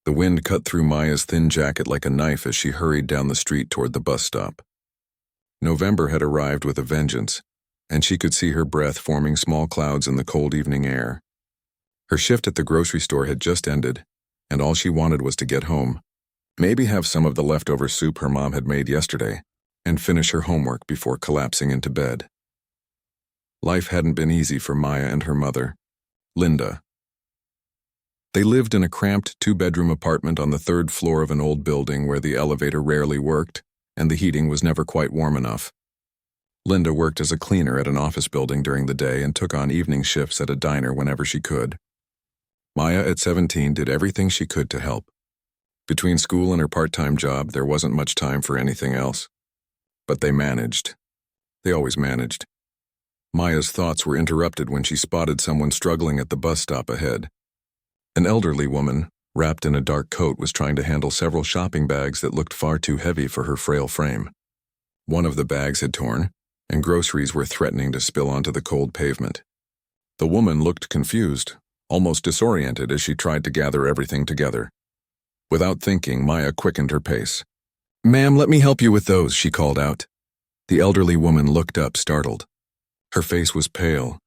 The wind cut through Maya's thin jacket like a knife as she hurried down the street toward the bus stop. November had arrived with a vengeance, and she could see her breath forming small clouds in the cold evening air. Her shift at the grocery store had just ended, and all she wanted was to get home, maybe have some of the leftover soup her mom had made yesterday, and finish her homework before collapsing into bed. Life hadn't been easy for Maya and her mother, Linda. They lived in a cramped two-bedroom apartment on the third floor of an old building where the elevator rarely worked and the heating was never quite warm enough. Linda worked as a cleaner at an office building during the day and took on evening shifts at a diner whenever she could. Maya, at 17, did everything she could to help. Between school and her part-time job, there wasn't much time for anything else. But they managed. They always managed. Maya's thoughts were interrupted when she spotted someone struggling at the bus stop ahead. An elderly woman, wrapped in a dark coat, was trying to handle several shopping bags that looked far too heavy for her frail frame. One of the bags had torn, and groceries were threatening to spill onto the cold pavement. The woman looked confused, almost disoriented as she tried to gather everything together. Without thinking, Maya quickened her pace. "Ma'am, let me help you with those," she called out. The elderly woman looked up, startled. Her face was pale,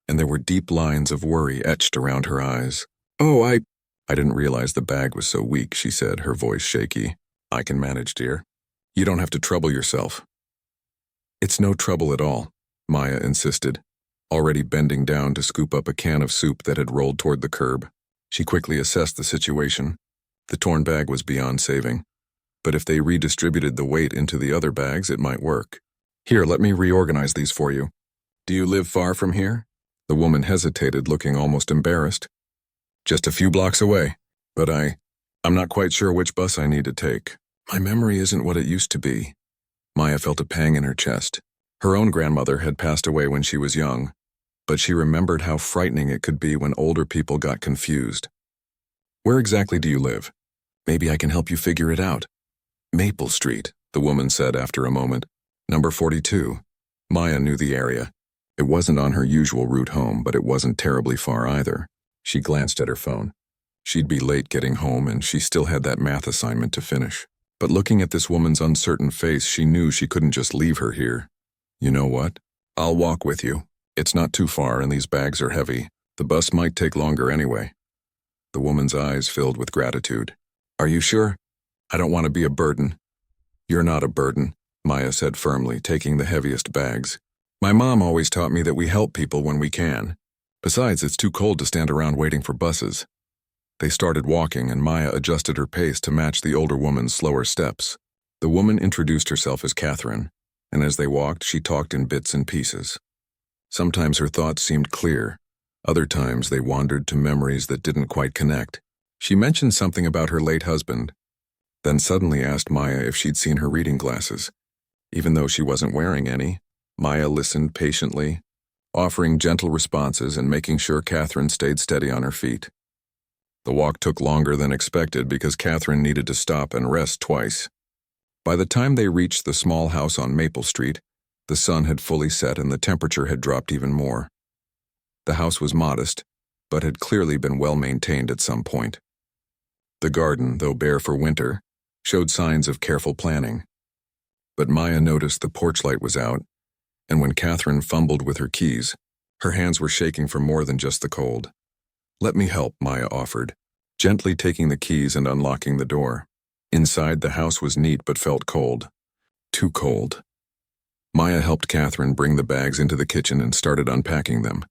and there were deep lines of worry etched around her eyes. "Oh, I didn't realize the bag was so weak," she said, her voice shaky. "I can manage, dear. You don't have to trouble yourself." "It's no trouble at all," Maya insisted, already bending down to scoop up a can of soup that had rolled toward the curb. She quickly assessed the situation. The torn bag was beyond saving, but if they redistributed the weight into the other bags, it might work. "Here, let me reorganize these for you. Do you live far from here?" The woman hesitated, looking almost embarrassed. "Just a few blocks away, but I'm not quite sure which bus I need to take. My memory isn't what it used to be." Maya felt a pang in her chest. Her own grandmother had passed away when she was young, but she remembered how frightening it could be when older people got confused. "Where exactly do you live? Maybe I can help you figure it out." "Maple Street," the woman said after a moment. "Number 42. Maya knew the area. It wasn't on her usual route home, but it wasn't terribly far either. She glanced at her phone. She'd be late getting home, and she still had that math assignment to finish. But looking at this woman's uncertain face, she knew she couldn't just leave her here. "You know what? I'll walk with you. It's not too far, and these bags are heavy. The bus might take longer anyway." The woman's eyes filled with gratitude. "Are you sure? I don't want to be a burden." "You're not a burden," Maya said firmly, taking the heaviest bags. "My mom always taught me that we help people when we can. Besides, it's too cold to stand around waiting for buses." They started walking, and Maya adjusted her pace to match the older woman's slower steps. The woman introduced herself as Catherine, and as they walked, she talked in bits and pieces. Sometimes her thoughts seemed clear. Other times they wandered to memories that didn't quite connect. She mentioned something about her late husband, then suddenly asked Maya if she'd seen her reading glasses. Even though she wasn't wearing any, Maya listened patiently, offering gentle responses and making sure Catherine stayed steady on her feet. The walk took longer than expected because Catherine needed to stop and rest twice. By the time they reached the small house on Maple Street, the sun had fully set and the temperature had dropped even more. The house was modest, but had clearly been well maintained at some point. The garden, though bare for winter, showed signs of careful planning. But Maya noticed the porch light was out, and when Catherine fumbled with her keys, her hands were shaking from more than just the cold. "Let me help," Maya offered, gently taking the keys and unlocking the door. Inside, the house was neat but felt cold. Too cold. Maya helped Catherine bring the bags into the kitchen and started unpacking them,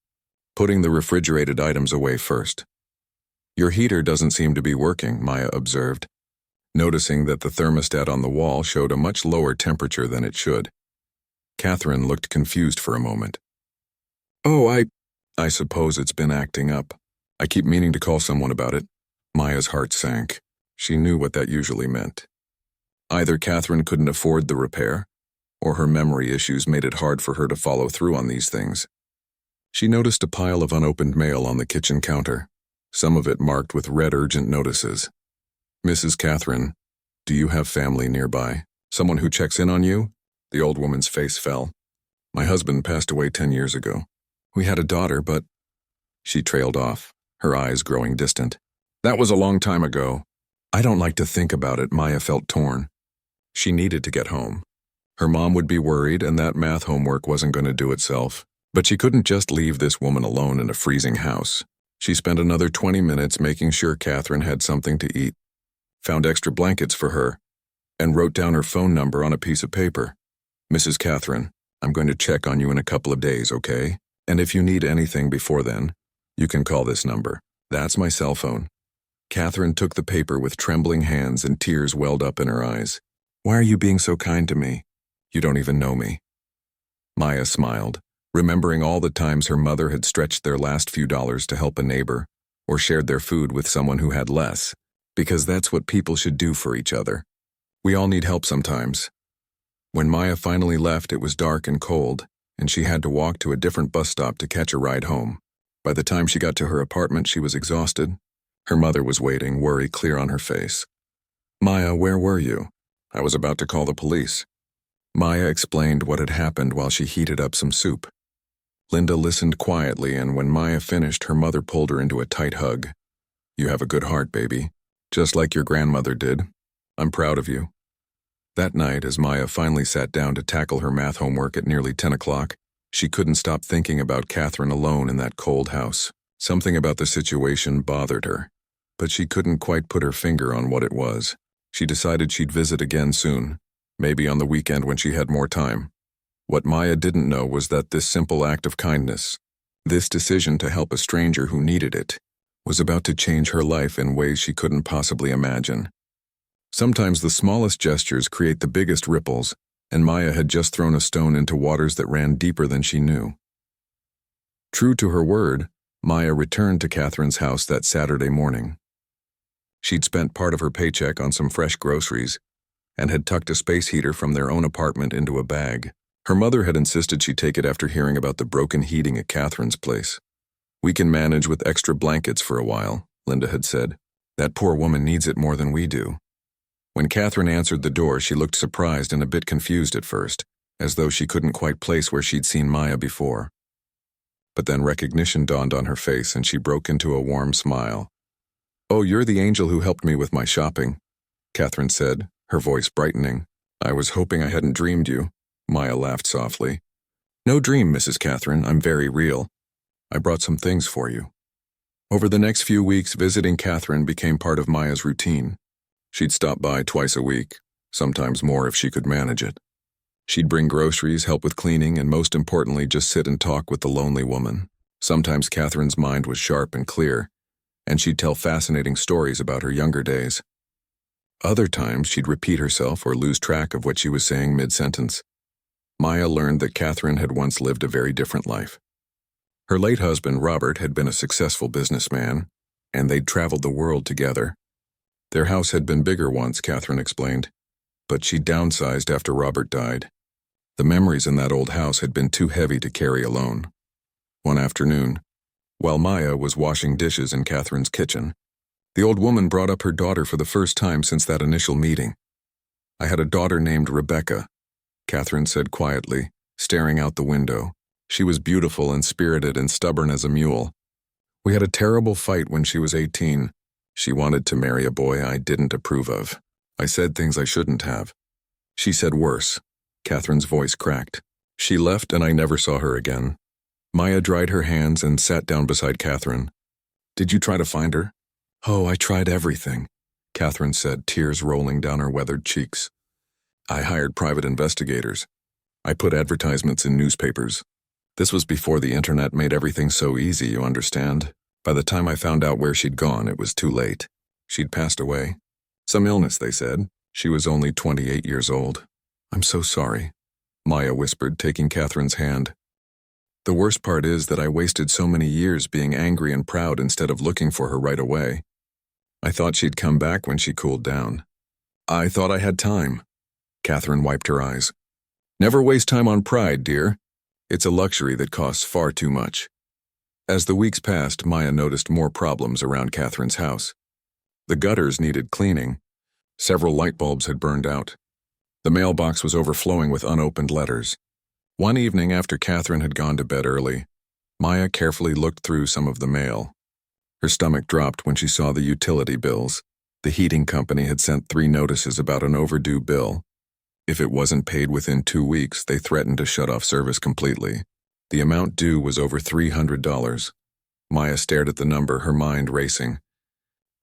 putting the refrigerated items away first. "Your heater doesn't seem to be working," Maya observed, noticing that the thermostat on the wall showed a much lower temperature than it should. Catherine looked confused for a moment. "Oh, I suppose it's been acting up. I keep meaning to call someone about it." Maya's heart sank. She knew what that usually meant. Either Catherine couldn't afford the repair, or her memory issues made it hard for her to follow through on these things. She noticed a pile of unopened mail on the kitchen counter, some of it marked with red urgent notices. "Mrs. Catherine, do you have family nearby? Someone who checks in on you?" The old woman's face fell. "My husband passed away 10 years ago. We had a daughter, but—" She trailed off, her eyes growing distant. "That was a long time ago. I don't like to think about it, Maya felt torn. She needed to get home. Her mom would be worried and that math homework wasn't going to do itself. But she couldn't just leave this woman alone in a freezing house. She spent another 20 minutes making sure Catherine had something to eat, found extra blankets for her, and wrote down her phone number on a piece of paper. Mrs. Catherine, I'm going to check on you in a couple of days, okay? And if you need anything before then, you can call this number. That's my cell phone. Catherine took the paper with trembling hands and tears welled up in her eyes. Why are you being so kind to me? You don't even know me. Maya smiled, remembering all the times her mother had stretched their last few dollars to help a neighbor, or shared their food with someone who had less, because that's what people should do for each other. We all need help sometimes. When Maya finally left, it was dark and cold, and she had to walk to a different bus stop to catch a ride home. By the time she got to her apartment, she was exhausted. Her mother was waiting, worry clear on her face. Maya, where were you? I was about to call the police. Maya explained what had happened while she heated up some soup. Linda listened quietly, and when Maya finished, her mother pulled her into a tight hug. You have a good heart, baby. Just like your grandmother did. I'm proud of you. That night, as Maya finally sat down to tackle her math homework at nearly 10 o'clock, she couldn't stop thinking about Catherine alone in that cold house. Something about the situation bothered her, but she couldn't quite put her finger on what it was. She decided she'd visit again soon, maybe on the weekend when she had more time. What Maya didn't know was that this simple act of kindness, this decision to help a stranger who needed it, was about to change her life in ways she couldn't possibly imagine. Sometimes the smallest gestures create the biggest ripples, and Maya had just thrown a stone into waters that ran deeper than she knew. True to her word, Maya returned to Catherine's house that Saturday morning. She'd spent part of her paycheck on some fresh groceries and had tucked a space heater from their own apartment into a bag. Her mother had insisted she take it after hearing about the broken heating at Catherine's place. We can manage with extra blankets for a while, Linda had said. That poor woman needs it more than we do. When Catherine answered the door, she looked surprised and a bit confused at first, as though she couldn't quite place where she'd seen Maya before. But then recognition dawned on her face and she broke into a warm smile. Oh, you're the angel who helped me with my shopping, Catherine said, her voice brightening. I was hoping I hadn't dreamed you. Maya laughed softly. No dream, Mrs. Catherine, I'm very real. I brought some things for you. Over the next few weeks, visiting Catherine became part of Maya's routine. She'd stop by twice a week, sometimes more if she could manage it. She'd bring groceries, help with cleaning, and most importantly, just sit and talk with the lonely woman. Sometimes Catherine's mind was sharp and clear, and she'd tell fascinating stories about her younger days. Other times, she'd repeat herself or lose track of what she was saying mid-sentence. Maya learned that Catherine had once lived a very different life. Her late husband, Robert, had been a successful businessman, and they'd traveled the world together. Their house had been bigger once, Catherine explained, but she downsized after Robert died. The memories in that old house had been too heavy to carry alone. One afternoon, while Maya was washing dishes in Catherine's kitchen, the old woman brought up her daughter for the first time since that initial meeting. I had a daughter named Rebecca, Catherine said quietly, staring out the window. She was beautiful and spirited and stubborn as a mule. We had a terrible fight when she was 18. She wanted to marry a boy I didn't approve of. I said things I shouldn't have. She said worse. Catherine's voice cracked. She left and I never saw her again. Maya dried her hands and sat down beside Catherine. Did you try to find her? Oh, I tried everything, Catherine said, tears rolling down her weathered cheeks. I hired private investigators. I put advertisements in newspapers. This was before the internet made everything so easy, you understand. By the time I found out where she'd gone, it was too late. She'd passed away. Some illness, they said. She was only 28 years old. I'm so sorry, Maya whispered, taking Catherine's hand. The worst part is that I wasted so many years being angry and proud instead of looking for her right away. I thought she'd come back when she cooled down. I thought I had time. Catherine wiped her eyes. Never waste time on pride, dear. It's a luxury that costs far too much. As the weeks passed, Maya noticed more problems around Catherine's house. The gutters needed cleaning. Several light bulbs had burned out. The mailbox was overflowing with unopened letters. One evening after Catherine had gone to bed early, Maya carefully looked through some of the mail. Her stomach dropped when she saw the utility bills. The heating company had sent 3 notices about an overdue bill. If it wasn't paid within 2 weeks, they threatened to shut off service completely. The amount due was over $300. Maya stared at the number, her mind racing.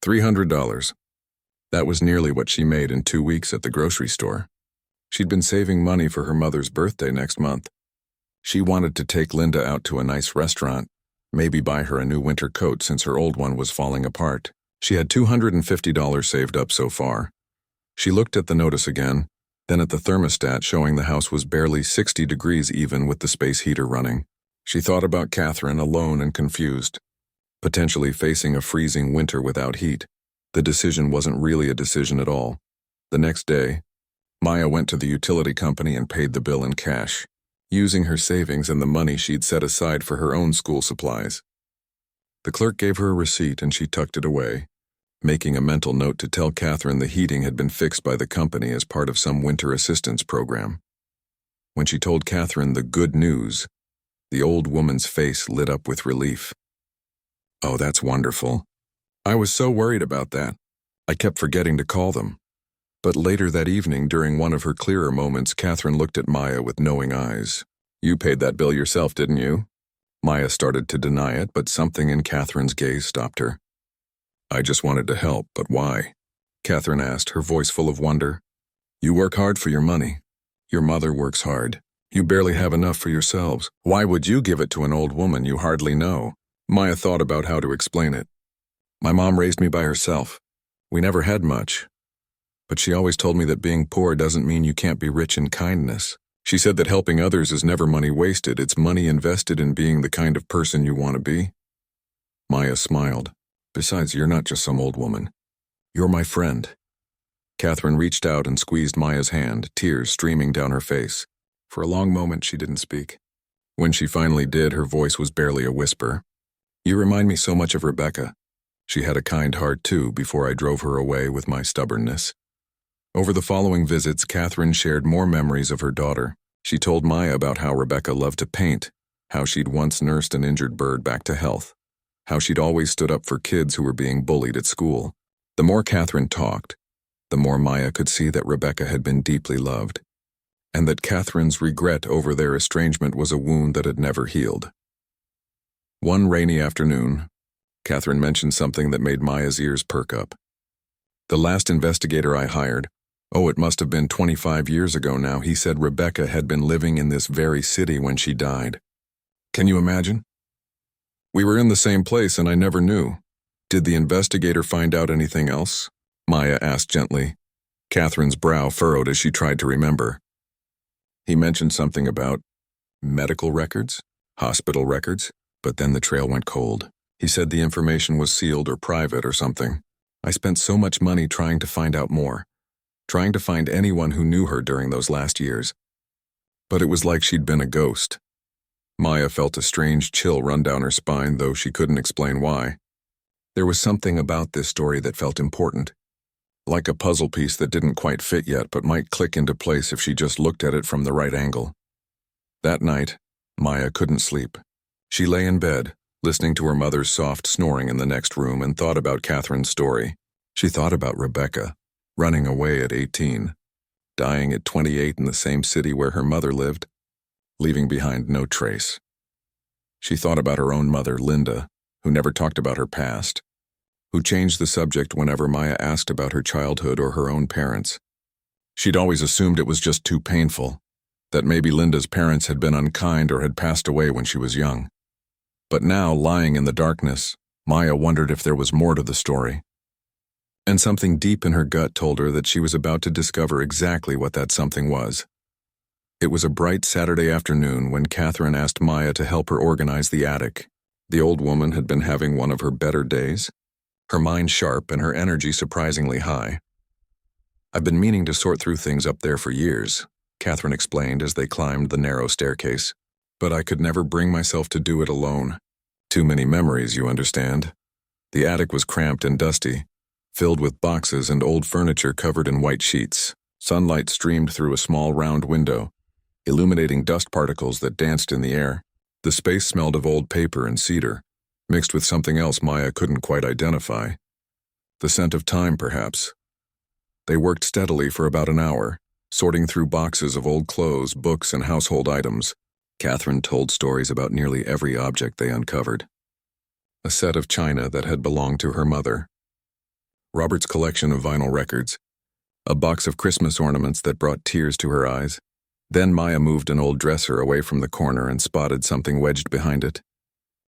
$300. That was nearly what she made in 2 weeks at the grocery store. She'd been saving money for her mother's birthday next month. She wanted to take Linda out to a nice restaurant, maybe buy her a new winter coat since her old one was falling apart. She had $250 saved up so far. She looked at the notice again, then at the thermostat showing the house was barely 60 degrees even with the space heater running. She thought about Catherine, alone and confused, potentially facing a freezing winter without heat. The decision wasn't really a decision at all. The next day, Maya went to the utility company and paid the bill in cash, using her savings and the money she'd set aside for her own school supplies. The clerk gave her a receipt and she tucked it away, making a mental note to tell Catherine the heating had been fixed by the company as part of some winter assistance program. When she told Catherine the good news, the old woman's face lit up with relief. "Oh, that's wonderful. I was so worried about that. I kept forgetting to call them." But later that evening, during one of her clearer moments, Catherine looked at Maya with knowing eyes. "You paid that bill yourself, didn't you?" Maya started to deny it, but something in Catherine's gaze stopped her. "I just wanted to help, but why?" Catherine asked, her voice full of wonder. "You work hard for your money. Your mother works hard. You barely have enough for yourselves. Why would you give it to an old woman you hardly know?" Maya thought about how to explain it. "My mom raised me by herself. We never had much. But she always told me that being poor doesn't mean you can't be rich in kindness. She said that helping others is never money wasted, it's money invested in being the kind of person you want to be." Maya smiled. "Besides, you're not just some old woman. You're my friend." Catherine reached out and squeezed Maya's hand, tears streaming down her face. For a long moment, she didn't speak. When she finally did, her voice was barely a whisper. "You remind me so much of Rebecca. She had a kind heart too before I drove her away with my stubbornness." Over the following visits, Catherine shared more memories of her daughter. She told Maya about how Rebecca loved to paint, how she'd once nursed an injured bird back to health, how she'd always stood up for kids who were being bullied at school. The more Catherine talked, the more Maya could see that Rebecca had been deeply loved, and that Catherine's regret over their estrangement was a wound that had never healed. One rainy afternoon, Catherine mentioned something that made Maya's ears perk up. "The last investigator I hired, it must have been 25 years ago now, he said Rebecca had been living in this very city when she died. Can you imagine? We were in the same place and I never knew. Did the investigator find out anything else?" Maya asked gently. Catherine's brow furrowed as she tried to remember. "He mentioned something about medical records, hospital records, but then the trail went cold. He said the information was sealed or private or something. I spent so much money trying to find out more, trying to find anyone who knew her during those last years. But it was like she'd been a ghost." Maya felt a strange chill run down her spine, though she couldn't explain why. There was something about this story that felt important, like a puzzle piece that didn't quite fit yet but might click into place if she just looked at it from the right angle. That night, Maya couldn't sleep. She lay in bed, listening to her mother's soft snoring in the next room, and thought about Catherine's story. She thought about Rebecca, running away at 18, dying at 28 in the same city where her mother lived, leaving behind no trace. She thought about her own mother, Linda, who never talked about her past, who changed the subject whenever Maya asked about her childhood or her own parents. She'd always assumed it was just too painful, that maybe Linda's parents had been unkind or had passed away when she was young. But now, lying in the darkness, Maya wondered if there was more to the story. And something deep in her gut told her that she was about to discover exactly what that something was. It was a bright Saturday afternoon when Catherine asked Maya to help her organize the attic. The old woman had been having one of her better days, her mind sharp and her energy surprisingly high. "I've been meaning to sort through things up there for years," Catherine explained as they climbed the narrow staircase. "But I could never bring myself to do it alone. Too many memories, you understand." The attic was cramped and dusty, filled with boxes and old furniture covered in white sheets. Sunlight streamed through a small round window, illuminating dust particles that danced in the air. The space smelled of old paper and cedar, mixed with something else Maya couldn't quite identify. The scent of time, perhaps. They worked steadily for about an hour, sorting through boxes of old clothes, books, and household items. Catherine told stories about nearly every object they uncovered. A set of china that had belonged to her mother. Robert's collection of vinyl records. A box of Christmas ornaments that brought tears to her eyes. Then Maya moved an old dresser away from the corner and spotted something wedged behind it.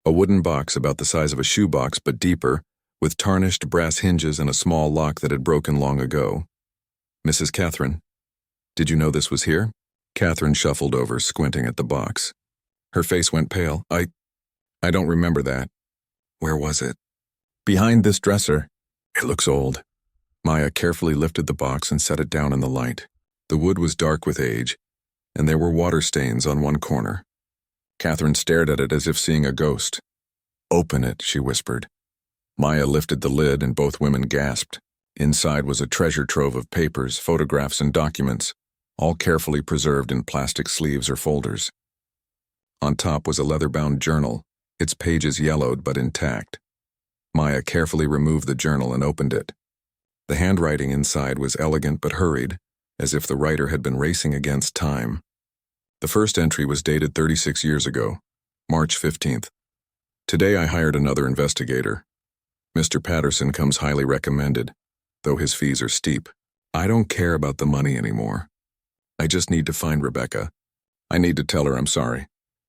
A wooden box about the size of a shoebox but deeper, with tarnished brass hinges and a small lock that had broken long ago. Mrs. Catherine, did you know this was here? Catherine shuffled over, squinting at the box. Her face went pale. I don't remember that. Where was it? Behind this dresser. It looks old. Maya carefully lifted the box and set it down in the light. The wood was dark with age, and there were water stains on one corner. Catherine stared at it as if seeing a ghost. Open it, she whispered. Maya lifted the lid and both women gasped. Inside was a treasure trove of papers, photographs, and documents, all carefully preserved in plastic sleeves or folders. On top was a leather-bound journal, its pages yellowed but intact. Maya carefully removed the journal and opened it. The handwriting inside was elegant but hurried, as if the writer had been racing against time. The first entry was dated 36 years ago, March 15th. Today I hired another investigator. Mr. Patterson comes highly recommended, though his fees are steep. I don't care about the money anymore. I just need to find Rebecca. I need to tell her I'm sorry.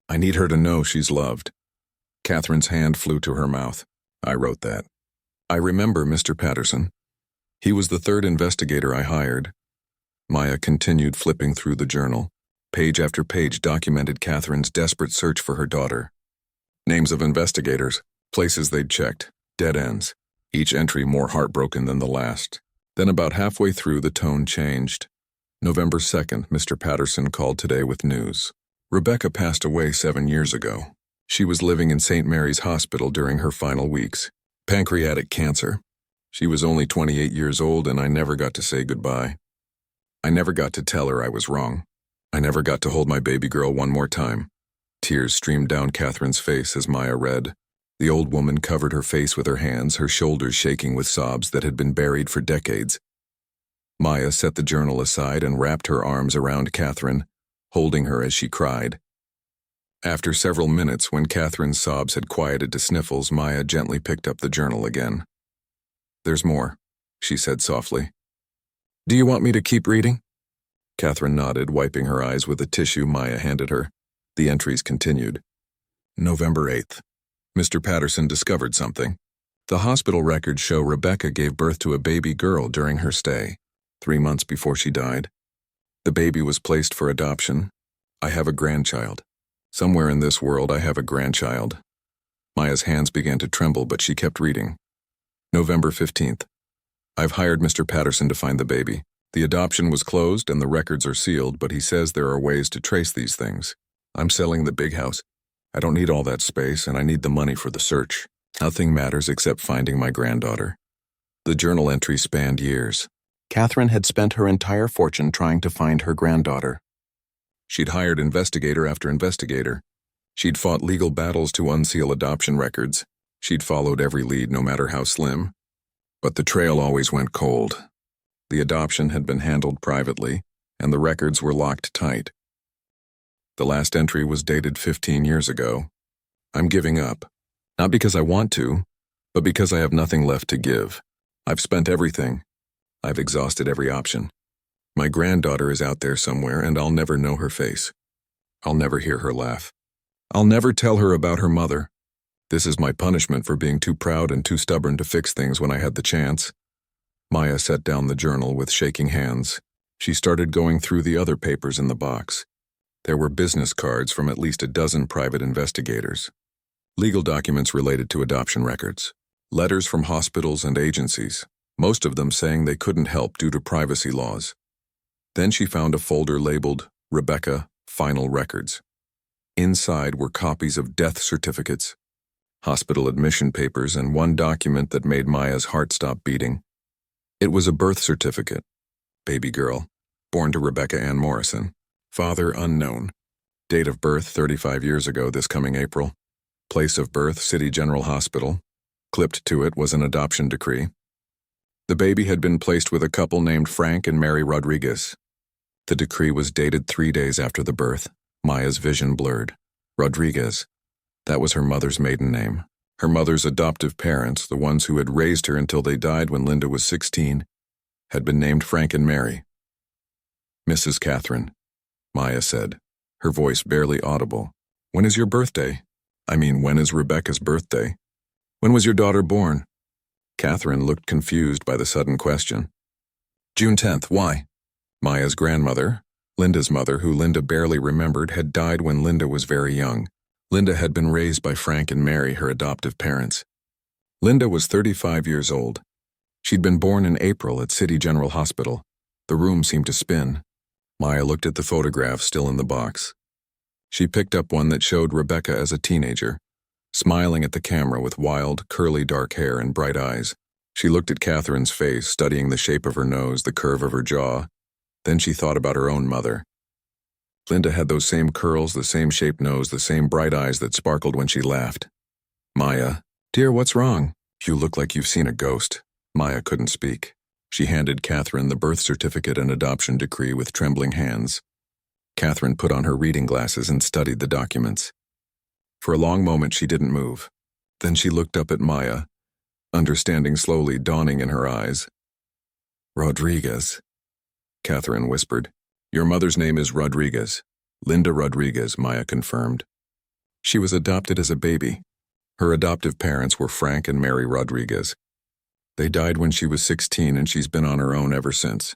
I need her to know she's loved. Catherine's hand flew to her mouth. I wrote that. I remember Mr. Patterson. He was the third investigator I hired. Maya continued flipping through the journal. Page after page documented Catherine's desperate search for her daughter. Names of investigators, places they'd checked, dead ends, each entry more heartbroken than the last. Then about halfway through, the tone changed. November 2nd, Mr. Patterson called today with news. Rebecca passed away 7 years ago. She was living in St. Mary's Hospital during her final weeks. Pancreatic cancer. She was only 28 years old, and I never got to say goodbye. I never got to tell her I was wrong. I never got to hold my baby girl one more time. Tears streamed down Catherine's face as Maya read. The old woman covered her face with her hands, her shoulders shaking with sobs that had been buried for decades. Maya set the journal aside and wrapped her arms around Catherine, holding her as she cried. After several minutes, when Catherine's sobs had quieted to sniffles, Maya gently picked up the journal again. There's more, she said softly. Do you want me to keep reading? Catherine nodded, wiping her eyes with a tissue Maya handed her. The entries continued. November 8th. Mr. Patterson discovered something. The hospital records show Rebecca gave birth to a baby girl during her stay, 3 months before she died. The baby was placed for adoption. I have a grandchild. Somewhere in this world I have a grandchild. Maya's hands began to tremble, but she kept reading. November 15th. I've hired Mr. Patterson to find the baby. The adoption was closed and the records are sealed, but he says there are ways to trace these things. I'm selling the big house. I don't need all that space, and I need the money for the search. Nothing matters except finding my granddaughter. The journal entry spanned years. Catherine had spent her entire fortune trying to find her granddaughter. She'd hired investigator after investigator. She'd fought legal battles to unseal adoption records. She'd followed every lead, no matter how slim. But the trail always went cold. The adoption had been handled privately, and the records were locked tight. The last entry was dated 15 years ago. I'm giving up. Not because I want to, but because I have nothing left to give. I've spent everything. I've exhausted every option. My granddaughter is out there somewhere, and I'll never know her face. I'll never hear her laugh. I'll never tell her about her mother. This is my punishment for being too proud and too stubborn to fix things when I had the chance. Maya set down the journal with shaking hands. She started going through the other papers in the box. There were business cards from at least a dozen private investigators. Legal documents related to adoption records. Letters from hospitals and agencies, most of them saying they couldn't help due to privacy laws. Then she found a folder labeled Rebecca Final Records. Inside were copies of death certificates, hospital admission papers, and one document that made Maya's heart stop beating. It was a birth certificate. Baby girl, born to Rebecca Ann Morrison. Father unknown. Date of birth 35 years ago this coming April. Place of birth City General Hospital. Clipped to it was an adoption decree. The baby had been placed with a couple named Frank and Mary Rodriguez. The decree was dated 3 days after the birth. Maya's vision blurred. Rodriguez. That was her mother's maiden name. Her mother's adoptive parents, the ones who had raised her until they died when Linda was 16, had been named Frank and Mary. Mrs. Catherine, Maya said, her voice barely audible. When is your birthday? When is Rebecca's birthday? When was your daughter born? Catherine looked confused by the sudden question. June 10th, why? Maya's grandmother, Linda's mother, who Linda barely remembered, had died when Linda was very young. Linda had been raised by Frank and Mary, her adoptive parents. Linda was 35 years old. She'd been born in April at City General Hospital. The room seemed to spin. Maya looked at the photograph still in the box. She picked up one that showed Rebecca as a teenager, smiling at the camera with wild, curly dark hair and bright eyes. She looked at Catherine's face, studying the shape of her nose, the curve of her jaw. Then she thought about her own mother. Linda had those same curls, the same shaped nose, the same bright eyes that sparkled when she laughed. Maya, dear, what's wrong? You look like you've seen a ghost. Maya couldn't speak. She handed Catherine the birth certificate and adoption decree with trembling hands. Catherine put on her reading glasses and studied the documents. For a long moment she didn't move. Then she looked up at Maya, understanding slowly dawning in her eyes. Rodriguez, Catherine whispered. Your mother's name is Rodriguez. Linda Rodriguez, Maya confirmed. She was adopted as a baby. Her adoptive parents were Frank and Mary Rodriguez. They died when she was 16 and she's been on her own ever since.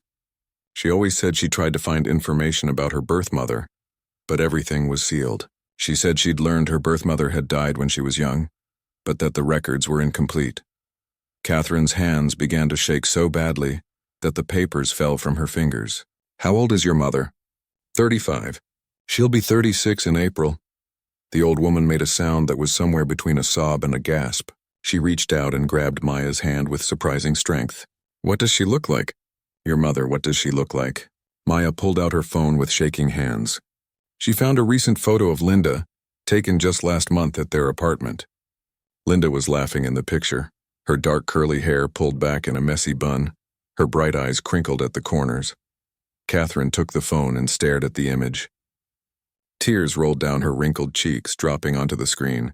She always said she tried to find information about her birth mother, but everything was sealed. She said she'd learned her birth mother had died when she was young, but that the records were incomplete. Catherine's hands began to shake so badly that the papers fell from her fingers. How old is your mother? 35. She'll be 36 in April. The old woman made a sound that was somewhere between a sob and a gasp. She reached out and grabbed Maya's hand with surprising strength. What does she look like? Your mother, what does she look like? Maya pulled out her phone with shaking hands. She found a recent photo of Linda, taken just last month at their apartment. Linda was laughing in the picture, her dark curly hair pulled back in a messy bun, her bright eyes crinkled at the corners. Catherine took the phone and stared at the image. Tears rolled down her wrinkled cheeks, dropping onto the screen.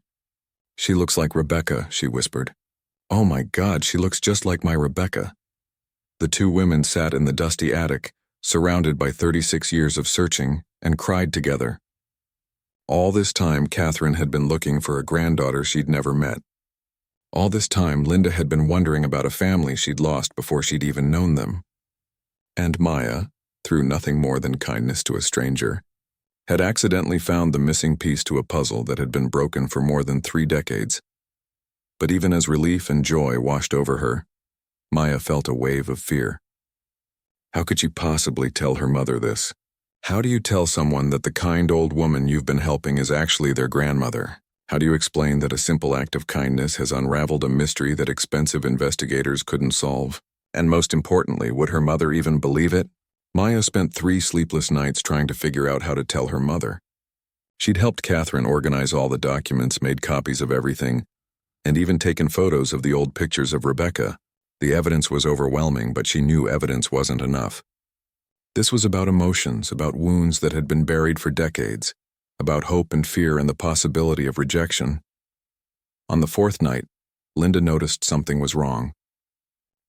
She looks like Rebecca, she whispered. Oh my God, she looks just like my Rebecca. The two women sat in the dusty attic, surrounded by 36 years of searching, and cried together. All this time, Catherine had been looking for a granddaughter she'd never met. All this time, Linda had been wondering about a family she'd lost before she'd even known them. And Maya, through nothing more than kindness to a stranger, had accidentally found the missing piece to a puzzle that had been broken for more than 3 decades. But even as relief and joy washed over her, Maya felt a wave of fear. How could she possibly tell her mother this? How do you tell someone that the kind old woman you've been helping is actually their grandmother? How do you explain that a simple act of kindness has unraveled a mystery that expensive investigators couldn't solve? And most importantly, would her mother even believe it? Maya spent 3 sleepless nights trying to figure out how to tell her mother. She'd helped Catherine organize all the documents, made copies of everything, and even taken photos of the old pictures of Rebecca. The evidence was overwhelming, but she knew evidence wasn't enough. This was about emotions, about wounds that had been buried for decades, about hope and fear and the possibility of rejection. On the 4th night, Linda noticed something was wrong.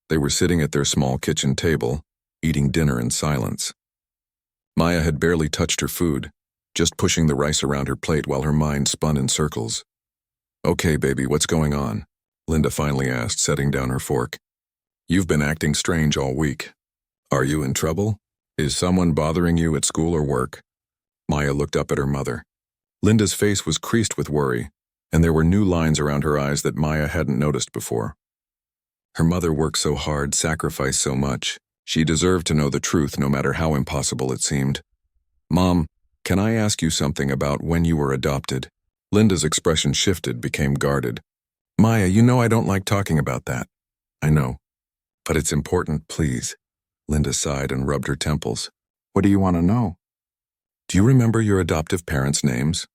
They were sitting at their small kitchen table, eating dinner in silence. Maya had barely touched her food, just pushing the rice around her plate while her mind spun in circles. Okay, baby, what's going on? Linda finally asked, setting down her fork. You've been acting strange all week. Are you in trouble? Is someone bothering you at school or work? Maya looked up at her mother. Linda's face was creased with worry, and there were new lines around her eyes that Maya hadn't noticed before. Her mother worked so hard, sacrificed so much. She deserved to know the truth, no matter how impossible it seemed. Mom, can I ask you something about when you were adopted? Linda's expression shifted, became guarded. Maya, you know I don't like talking about that. I know. But it's important, please. Linda sighed and rubbed her temples. What do you want to know? Do you remember your adoptive parents' names?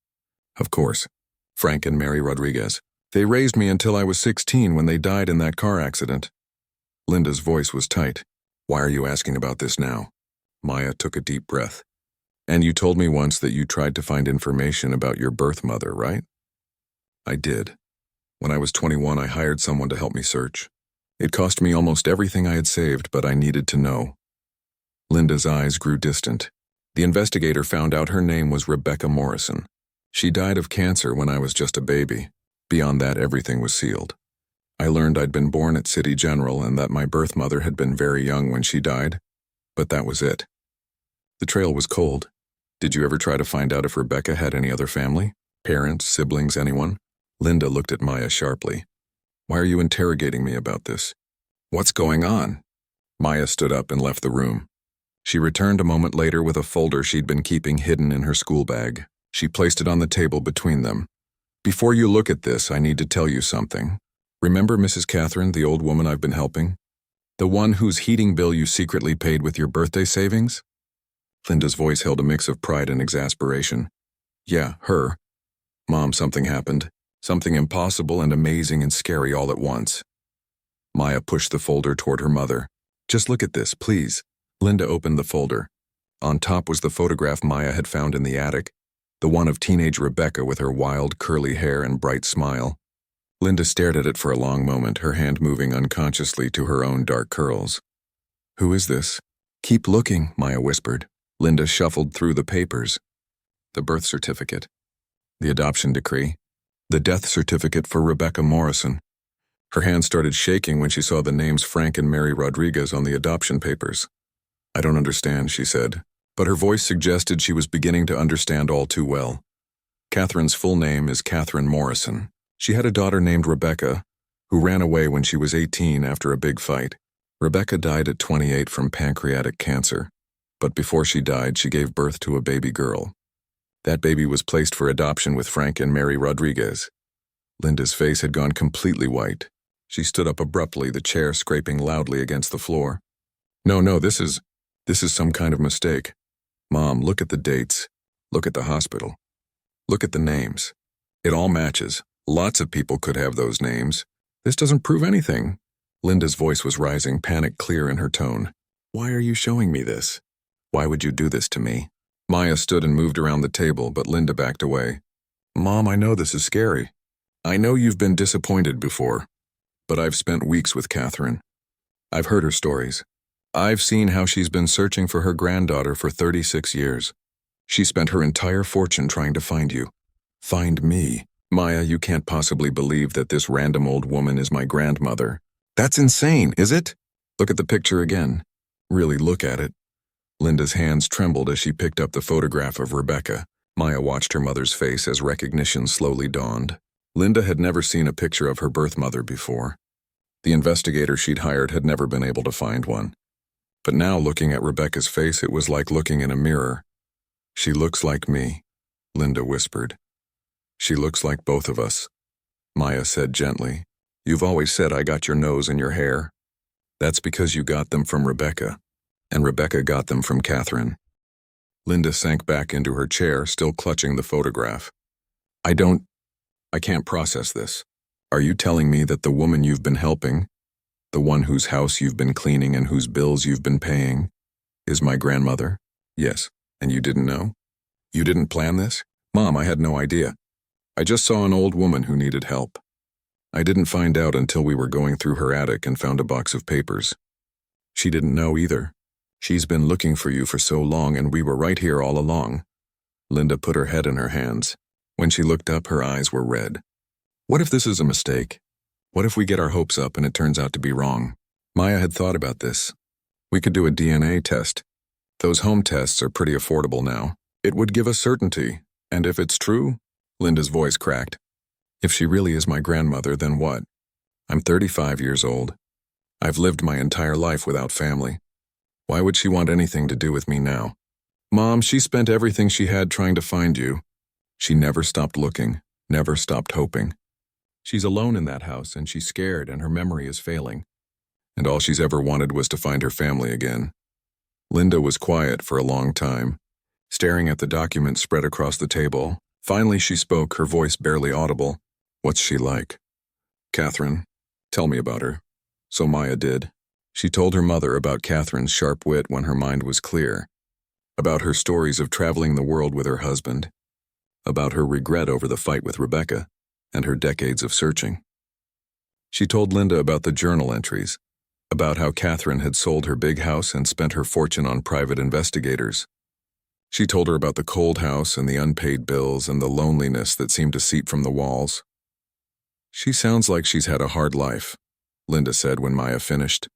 Of course. Frank and Mary Rodriguez. They raised me until I was 16 when they died in that car accident. Linda's voice was tight. Why are you asking about this now? Maya took a deep breath. And you told me once that you tried to find information about your birth mother, right? I did. When I was 21, I hired someone to help me search. It cost me almost everything I had saved, but I needed to know. Linda's eyes grew distant. The investigator found out her name was Rebecca Morrison. She died of cancer when I was just a baby. Beyond that, everything was sealed. I learned I'd been born at City General and that my birth mother had been very young when she died, but that was it. The trail was cold. Did you ever try to find out if Rebecca had any other family? Parents, siblings, anyone? Linda looked at Maya sharply. Why are you interrogating me about this? What's going on? Maya stood up and left the room. She returned a moment later with a folder she'd been keeping hidden in her school bag. She placed it on the table between them. Before you look at this, I need to tell you something. Remember Mrs. Catherine, the old woman I've been helping? The one whose heating bill you secretly paid with your birthday savings? Linda's voice held a mix of pride and exasperation. Yeah, her. Mom, something happened. Something impossible and amazing and scary all at once. Maya pushed the folder toward her mother. Just look at this, please. Linda opened the folder. On top was the photograph Maya had found in the attic, the one of teenage Rebecca with her wild, curly hair and bright smile. Linda stared at it for a long moment, her hand moving unconsciously to her own dark curls. Who is this? Keep looking, Maya whispered. Linda shuffled through the papers. The birth certificate. The adoption decree. The death certificate for Rebecca Morrison. Her hand started shaking when she saw the names Frank and Mary Rodriguez on the adoption papers. I don't understand, she said, but her voice suggested she was beginning to understand all too well. Catherine's full name is Catherine Morrison. She had a daughter named Rebecca, who ran away when she was 18 after a big fight. Rebecca died at 28 from pancreatic cancer, but before she died, she gave birth to a baby girl. That baby was placed for adoption with Frank and Mary Rodriguez. Linda's face had gone completely white. She stood up abruptly, the chair scraping loudly against the floor. No, this is some kind of mistake. Mom, look at the dates. Look at the hospital. Look at the names. It all matches. Lots of people could have those names. This doesn't prove anything. Linda's voice was rising, panic clear in her tone. Why are you showing me this? Why would you do this to me? Maya stood and moved around the table, but Linda backed away. Mom, I know this is scary. I know you've been disappointed before, but I've spent weeks with Catherine. I've heard her stories. I've seen how she's been searching for her granddaughter for 36 years. She spent her entire fortune trying to find you. Find me. Maya, you can't possibly believe that this random old woman is my grandmother. That's insane, is it? Look at the picture again. Really look at it. Linda's hands trembled as she picked up the photograph of Rebecca. Maya watched her mother's face as recognition slowly dawned. Linda had never seen a picture of her birth mother before. The investigator she'd hired had never been able to find one. But now, looking at Rebecca's face, it was like looking in a mirror. She looks like me, Linda whispered. She looks like both of us, Maya said gently. You've always said I got your nose and your hair. That's because you got them from Rebecca, and Rebecca got them from Catherine. Linda sank back into her chair, still clutching the photograph. I can't process this. Are you telling me that the woman you've been helping, the one whose house you've been cleaning and whose bills you've been paying, is my grandmother? Yes, and you didn't know? You didn't plan this? Mom, I had no idea. I just saw an old woman who needed help. I didn't find out until we were going through her attic and found a box of papers. She didn't know either. She's been looking for you for so long, and we were right here all along. Linda put her head in her hands. When she looked up, her eyes were red. What if this is a mistake? What if we get our hopes up and it turns out to be wrong? Maya had thought about this. We could do a DNA test. Those home tests are pretty affordable now. It would give us certainty. And if it's true, Linda's voice cracked. If she really is my grandmother, then what? I'm 35 years old. I've lived my entire life without family. Why would she want anything to do with me now? Mom, she spent everything she had trying to find you. She never stopped looking, never stopped hoping. She's alone in that house, and she's scared, and her memory is failing. And all she's ever wanted was to find her family again. Linda was quiet for a long time, staring at the document spread across the table. Finally, she spoke, her voice barely audible. What's she like? Catherine, tell me about her. So Maya did. She told her mother about Catherine's sharp wit when her mind was clear, about her stories of traveling the world with her husband, about her regret over the fight with Rebecca, and her decades of searching. She told Linda about the journal entries, about how Catherine had sold her big house and spent her fortune on private investigators. She told her about the cold house and the unpaid bills and the loneliness that seemed to seep from the walls. "She sounds like she's had a hard life," Linda said when Maya finished.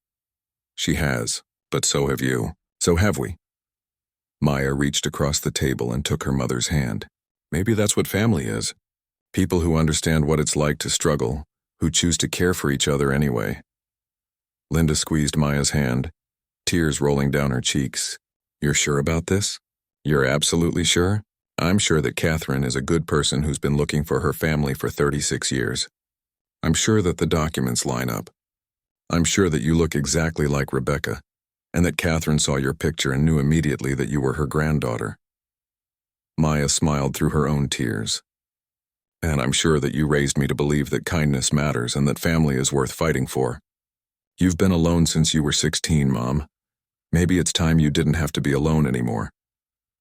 "She has, but so have you. So have we." Maya reached across the table and took her mother's hand. "Maybe that's what family is. People who understand what it's like to struggle, who choose to care for each other anyway." Linda squeezed Maya's hand, tears rolling down her cheeks. "You're sure about this? You're absolutely sure? I'm sure that Catherine is a good person who's been looking for her family for 36 years. I'm sure that the documents line up. I'm sure that you look exactly like Rebecca, and that Catherine saw your picture and knew immediately that you were her granddaughter." Maya smiled through her own tears. "And I'm sure that you raised me to believe that kindness matters and that family is worth fighting for. You've been alone since you were 16, Mom. Maybe it's time you didn't have to be alone anymore."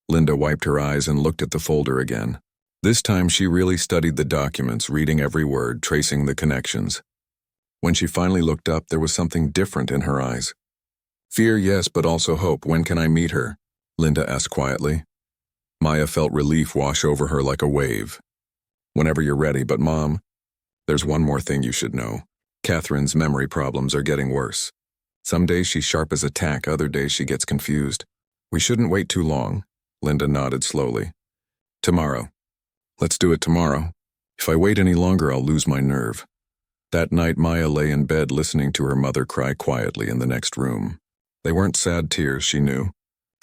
Linda wiped her eyes and looked at the folder again. This time she really studied the documents, reading every word, tracing the connections. When she finally looked up, there was something different in her eyes. "Fear, yes, but also hope. When can I meet her?" Linda asked quietly. Maya felt relief wash over her like a wave. "Whenever you're ready, but Mom, there's one more thing you should know. Catherine's memory problems are getting worse. Some days she's sharp as a tack, other days she gets confused. We shouldn't wait too long." Linda nodded slowly. "Tomorrow. Let's do it tomorrow. If I wait any longer, I'll lose my nerve." That night, Maya lay in bed listening to her mother cry quietly in the next room. They weren't sad tears, she knew.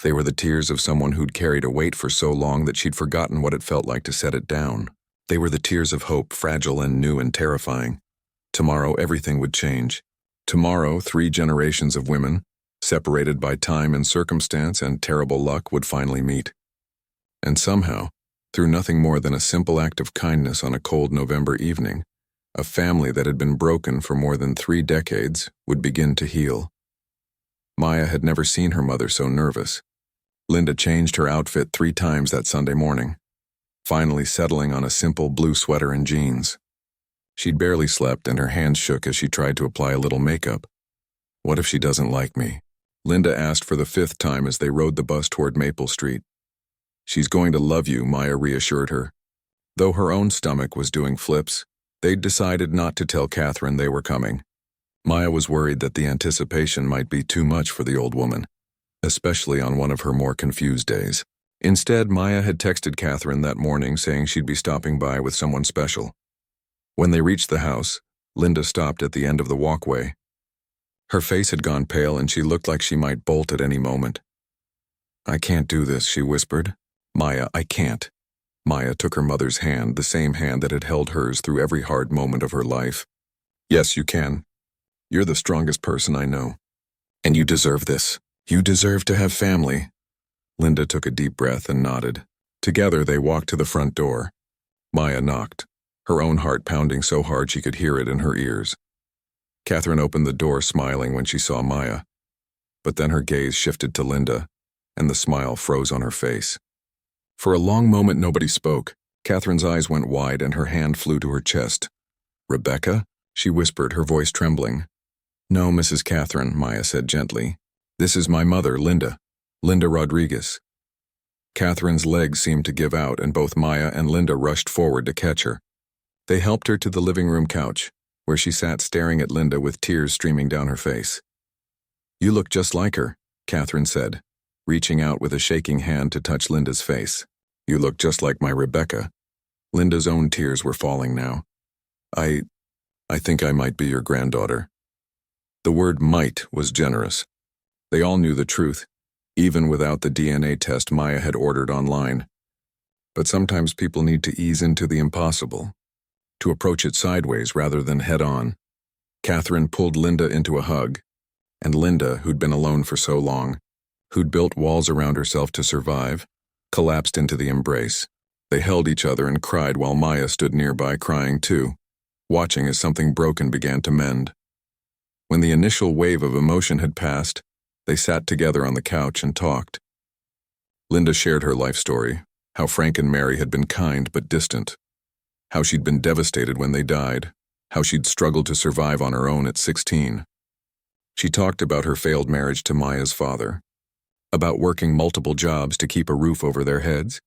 They were the tears of someone who'd carried a weight for so long that she'd forgotten what it felt like to set it down. They were the tears of hope, fragile and new and terrifying. Tomorrow, everything would change. Tomorrow, 3 generations of women, separated by time and circumstance and terrible luck, would finally meet. And somehow, through nothing more than a simple act of kindness on a cold November evening, a family that had been broken for more than 3 decades would begin to heal. Maya had never seen her mother so nervous. Linda changed her outfit 3 times that Sunday morning, finally settling on a simple blue sweater and jeans. She'd barely slept and her hands shook as she tried to apply a little makeup. "What if she doesn't like me?" Linda asked for the 5th time as they rode the bus toward Maple Street. "She's going to love you," Maya reassured her. Though her own stomach was doing flips, they'd decided not to tell Catherine they were coming. Maya was worried that the anticipation might be too much for the old woman, especially on one of her more confused days. Instead, Maya had texted Catherine that morning saying she'd be stopping by with someone special. When they reached the house, Linda stopped at the end of the walkway. Her face had gone pale and she looked like she might bolt at any moment. "I can't do this," she whispered. "Maya, I can't." Maya took her mother's hand, the same hand that had held hers through every hard moment of her life. "Yes, you can. You're the strongest person I know. And you deserve this. You deserve to have family." Linda took a deep breath and nodded. Together they walked to the front door. Maya knocked, her own heart pounding so hard she could hear it in her ears. Catherine opened the door smiling when she saw Maya, but then her gaze shifted to Linda, and the smile froze on her face. For a long moment nobody spoke. Catherine's eyes went wide and her hand flew to her chest. "Rebecca?" she whispered, her voice trembling. "No, Mrs. Catherine," Maya said gently. "This is my mother, Linda. Linda Rodriguez." Catherine's legs seemed to give out, and both Maya and Linda rushed forward to catch her. They helped her to the living room couch, where she sat staring at Linda with tears streaming down her face. "You look just like her," Catherine said, reaching out with a shaking hand to touch Linda's face. "You look just like my Rebecca." Linda's own tears were falling now. I think I might be your granddaughter." The word might was generous. They all knew the truth, even without the DNA test Maya had ordered online. But sometimes people need to ease into the impossible, to approach it sideways rather than head-on. Catherine pulled Linda into a hug, and Linda, who'd been alone for so long, who'd built walls around herself to survive, collapsed into the embrace. They held each other and cried while Maya stood nearby crying too, watching as something broken began to mend. When the initial wave of emotion had passed, they sat together on the couch and talked. Linda shared her life story, how Frank and Mary had been kind but distant, how she'd been devastated when they died, how she'd struggled to survive on her own at 16. She talked about her failed marriage to Maya's father, about working multiple jobs to keep a roof over their heads,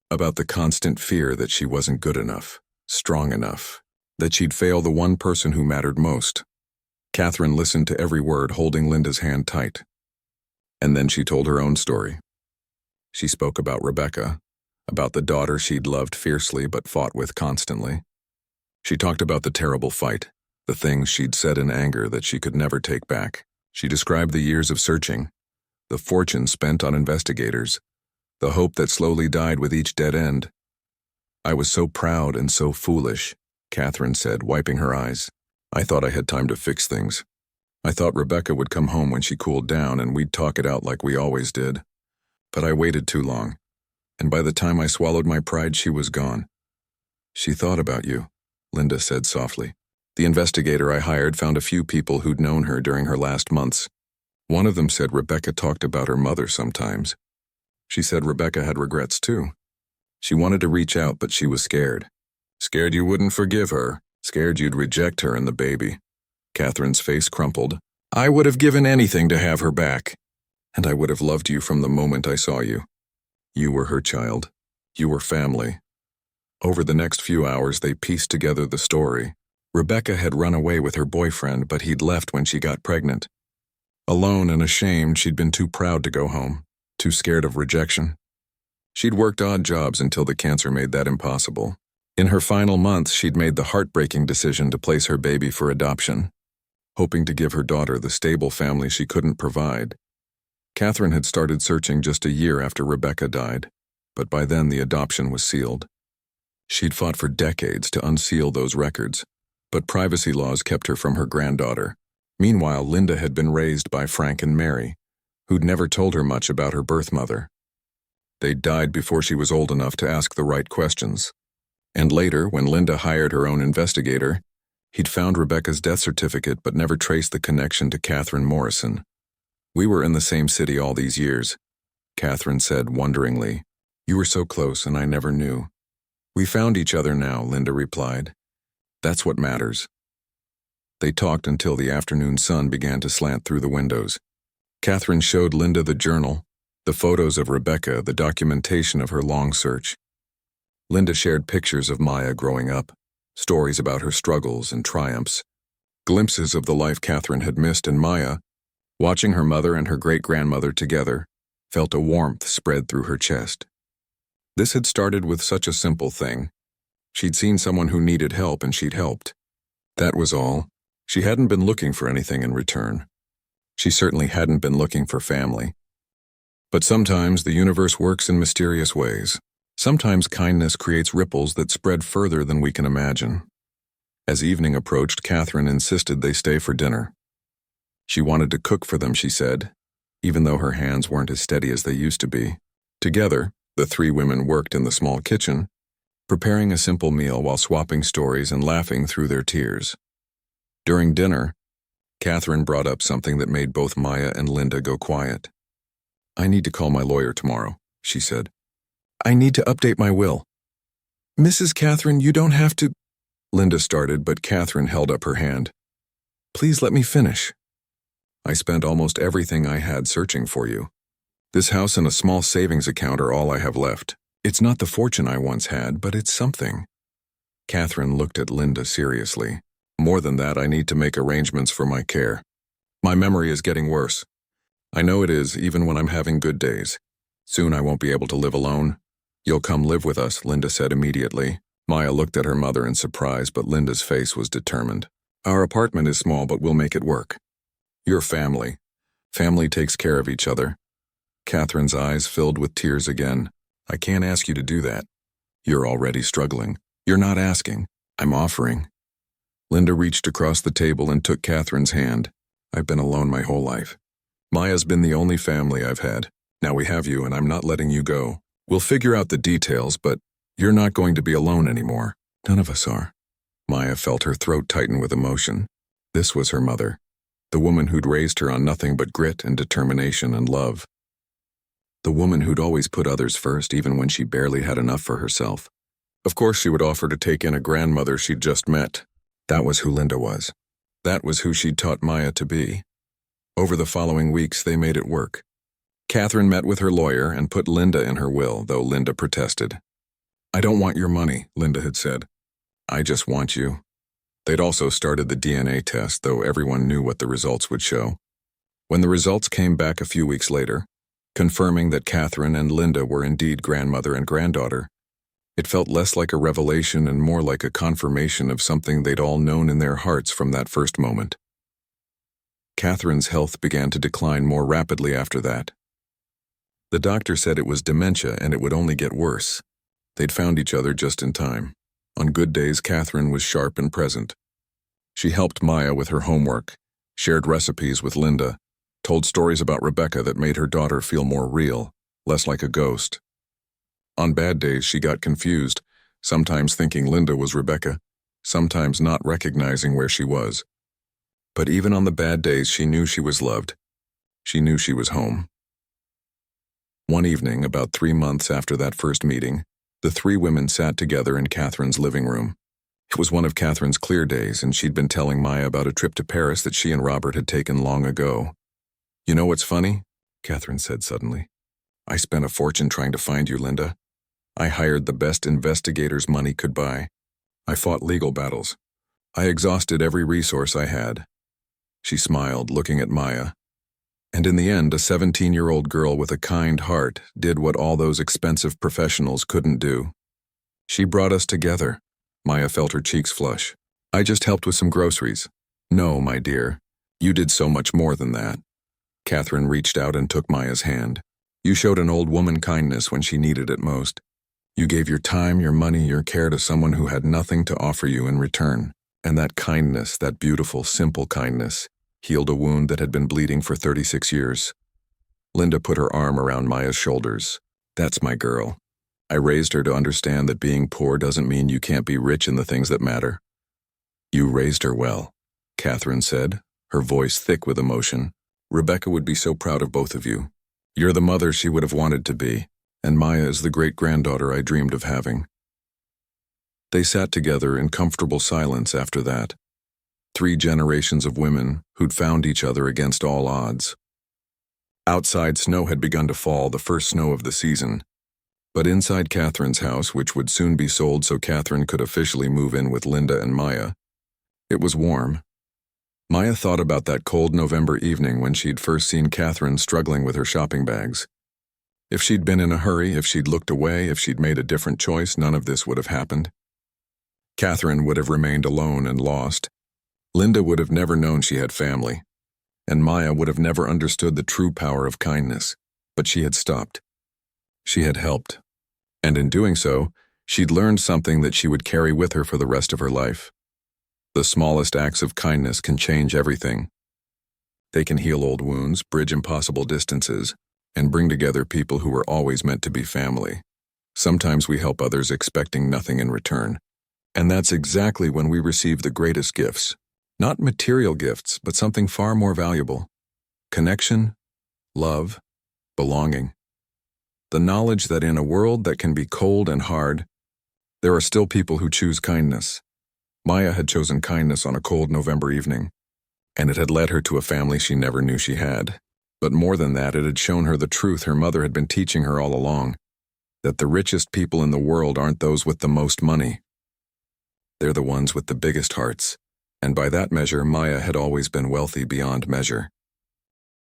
about the constant fear that she wasn't good enough, strong enough, that she'd fail the one person who mattered most. Catherine listened to every word, holding Linda's hand tight. And then she told her own story. She spoke about Rebecca, about the daughter she'd loved fiercely but fought with constantly. She talked about the terrible fight, the things she'd said in anger that she could never take back. She described the years of searching, the fortune spent on investigators, the hope that slowly died with each dead end. "I was so proud and so foolish," Catherine said, wiping her eyes. "I thought I had time to fix things. I thought Rebecca would come home when she cooled down and we'd talk it out like we always did. But I waited too long, and by the time I swallowed my pride, she was gone." "She thought about you," Linda said softly. "The investigator I hired found a few people who'd known her during her last months. One of them said Rebecca talked about her mother sometimes. She said Rebecca had regrets too. She wanted to reach out, but she was scared. Scared you wouldn't forgive her, scared you'd reject her and the baby." Catherine's face crumpled. "I would have given anything to have her back. And I would have loved you from the moment I saw you. You were her child. You were family." Over the next few hours, they pieced together the story. Rebecca had run away with her boyfriend, but he'd left when she got pregnant. Alone and ashamed, she'd been too proud to go home, too scared of rejection. She'd worked odd jobs until the cancer made that impossible. In her final months, she'd made the heartbreaking decision to place her baby for adoption, hoping to give her daughter the stable family she couldn't provide. Catherine had started searching just a year after Rebecca died, but by then the adoption was sealed. She'd fought for decades to unseal those records, but privacy laws kept her from her granddaughter. Meanwhile, Linda had been raised by Frank and Mary, who'd never told her much about her birth mother. They'd died before she was old enough to ask the right questions. And later, when Linda hired her own investigator, he'd found Rebecca's death certificate but never traced the connection to Catherine Morrison. "We were in the same city all these years," Catherine said wonderingly. "You were so close and I never knew." "We found each other now," Linda replied. "That's what matters." They talked until the afternoon sun began to slant through the windows. Catherine showed Linda the journal, the photos of Rebecca, the documentation of her long search. Linda shared pictures of Maya growing up, stories about her struggles and triumphs, glimpses of the life Catherine had missed, and Maya, watching her mother and her great-grandmother together, felt a warmth spread through her chest. This had started with such a simple thing. She'd seen someone who needed help and she'd helped. That was all. She hadn't been looking for anything in return. She certainly hadn't been looking for family. But sometimes the universe works in mysterious ways. Sometimes kindness creates ripples that spread further than we can imagine. As evening approached, Catherine insisted they stay for dinner. She wanted to cook for them, she said, even though her hands weren't as steady as they used to be. Together, the three women worked in the small kitchen, preparing a simple meal while swapping stories and laughing through their tears. During dinner, Catherine brought up something that made both Maya and Linda go quiet. "I need to call my lawyer tomorrow," she said. "I need to update my will." "Mrs. Catherine, you don't have to—" Linda started, but Catherine held up her hand. "Please let me finish. I spent almost everything I had searching for you. This house and a small savings account are all I have left. It's not the fortune I once had, but it's something." Catherine looked at Linda seriously. "More than that, I need to make arrangements for my care. My memory is getting worse. I know it is, even when I'm having good days. Soon I won't be able to live alone. You'll come live with us," Linda said immediately. Maya looked at her mother in surprise, but Linda's face was determined. "Our apartment is small, but we'll make it work. You're family. Family takes care of each other." Catherine's eyes filled with tears again. "I can't ask you to do that. You're already struggling. You're not asking. I'm offering." Linda reached across the table and took Catherine's hand. "I've been alone my whole life. Maya's been the only family I've had. Now we have you, and I'm not letting you go. We'll figure out the details, but you're not going to be alone anymore. None of us are." Maya felt her throat tighten with emotion. This was her mother. The woman who'd raised her on nothing but grit and determination and love. The woman who'd always put others first even when she barely had enough for herself. Of course she would offer to take in a grandmother she'd just met. That was who Linda was. That was who she'd taught Maya to be. Over the following weeks, they made it work. Catherine met with her lawyer and put Linda in her will, though Linda protested. "I don't want your money," Linda had said. "I just want you." They'd also started the DNA test, though everyone knew what the results would show. When the results came back a few weeks later, confirming that Catherine and Linda were indeed grandmother and granddaughter, it felt less like a revelation and more like a confirmation of something they'd all known in their hearts from that first moment. Catherine's health began to decline more rapidly after that. The doctor said it was dementia and it would only get worse. They'd found each other just in time. On good days, Catherine was sharp and present. She helped Maya with her homework, shared recipes with Linda, told stories about Rebecca that made her daughter feel more real, less like a ghost. On bad days, she got confused, sometimes thinking Linda was Rebecca, sometimes not recognizing where she was. But even on the bad days, she knew she was loved. She knew she was home. One evening, about 3 months after that first meeting, the three women sat together in Catherine's living room. It was one of Catherine's clear days, and she'd been telling Maya about a trip to Paris that she and Robert had taken long ago. "You know what's funny?" Catherine said suddenly. "I spent a fortune trying to find you, Linda. I hired the best investigators money could buy. I fought legal battles. I exhausted every resource I had." She smiled, looking at Maya. And in the end, a 17-year-old girl with a kind heart did what all those expensive professionals couldn't do. "She brought us together." Maya felt her cheeks flush. "I just helped with some groceries." "No, my dear. You did so much more than that." Catherine reached out and took Maya's hand. "You showed an old woman kindness when she needed it most. You gave your time, your money, your care to someone who had nothing to offer you in return. And that kindness, that beautiful, simple kindness, healed a wound that had been bleeding for 36 years. Linda put her arm around Maya's shoulders. "That's my girl. I raised her to understand that being poor doesn't mean you can't be rich in the things that matter." "You raised her well," Catherine said, her voice thick with emotion. "Rebecca would be so proud of both of you. You're the mother she would have wanted to be, and Maya is the great-granddaughter I dreamed of having." They sat together in comfortable silence after that. 3 generations of women who'd found each other against all odds. Outside, snow had begun to fall, the first snow of the season. But inside Catherine's house, which would soon be sold so Catherine could officially move in with Linda and Maya, it was warm. Maya thought about that cold November evening when she'd first seen Catherine struggling with her shopping bags. If she'd been in a hurry, if she'd looked away, if she'd made a different choice, none of this would have happened. Catherine would have remained alone and lost. Linda would have never known she had family, and Maya would have never understood the true power of kindness, but she had stopped. She had helped, and in doing so, she'd learned something that she would carry with her for the rest of her life. The smallest acts of kindness can change everything. They can heal old wounds, bridge impossible distances, and bring together people who were always meant to be family. Sometimes we help others expecting nothing in return, and that's exactly when we receive the greatest gifts. Not material gifts, but something far more valuable. Connection, love, belonging. The knowledge that in a world that can be cold and hard, there are still people who choose kindness. Maya had chosen kindness on a cold November evening, and it had led her to a family she never knew she had. But more than that, it had shown her the truth her mother had been teaching her all along, that the richest people in the world aren't those with the most money. They're the ones with the biggest hearts. And by that measure, Maya had always been wealthy beyond measure.